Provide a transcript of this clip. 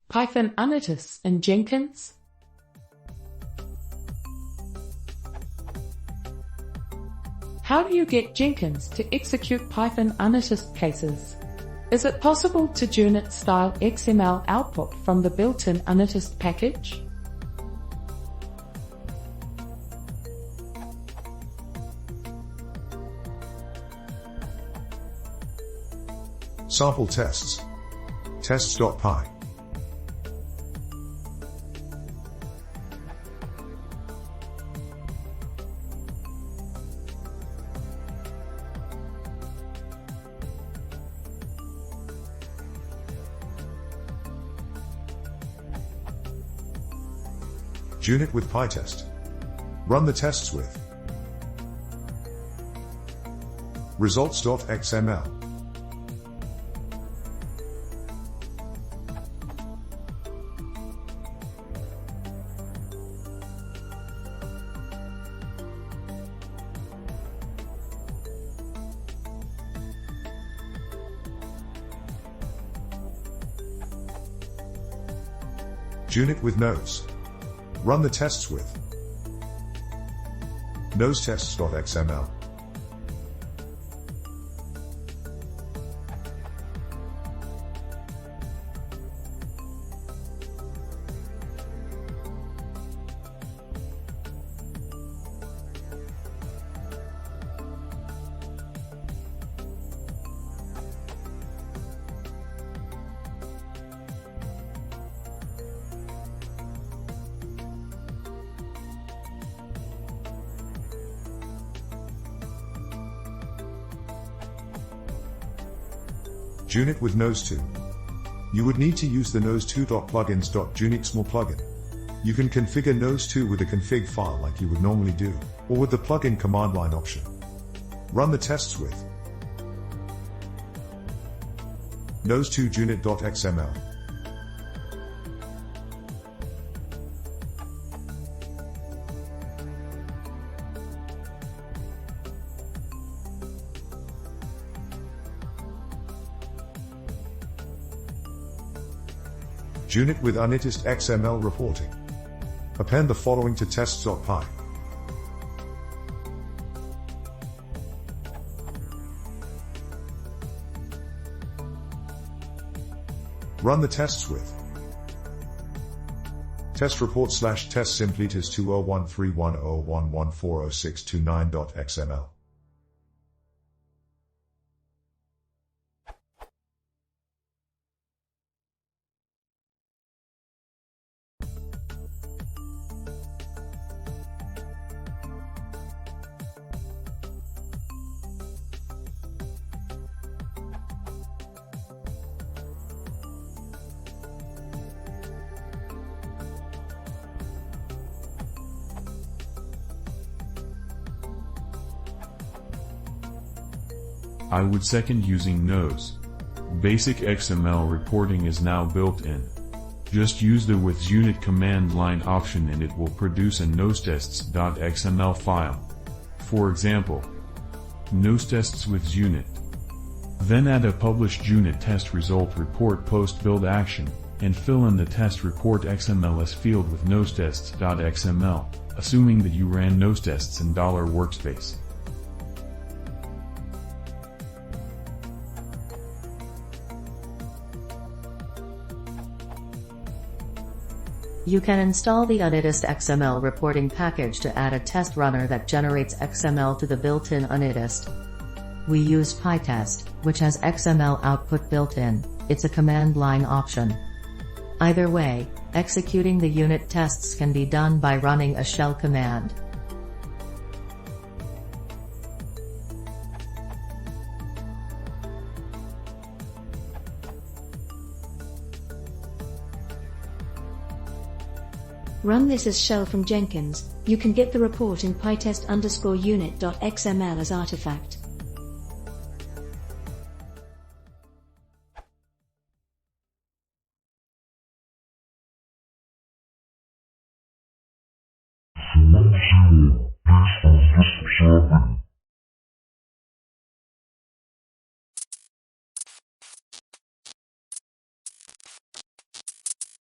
Python unittests in Jenkins. How do you get Jenkins to execute Python unitest cases? Is it possible to junit-style XML output from the built-in unitest package? Sample tests. Tests.py. Junit with PyTest. Run the tests with results.xml. Junit with nose. Run the tests with nosetests.xml. Junit with Nose2. You would need to use the nose2.plugins.junit small plugin. You can configure Nose2 with a config file like you would normally do, or with the plugin command line option. Run the tests with nose2junit.xml. Junit with unitest XML reporting. Append the following to tests.py. Run the tests with test report /test simplitas 201310114069.xml. I would second using nose. Basic XML reporting is now built in. Just use the with xunit command line option and it will produce a nosetests.xml file. For example, nosetests with xunit. Then add a published junit test result report post build action, and fill in the test report XMLs field with nosetests.xml, assuming that you ran nosetests in $workspace. You can install the unitest XML reporting package to add a test runner that generates XML to the built-in unitest. We use PyTest, which has XML output built in. It's a command line option. Either way, executing the unit tests can be done by running a shell command. Run this as shell from Jenkins. You can get the report in pytest_unit.xml as artifact. Select 0 based on this observing.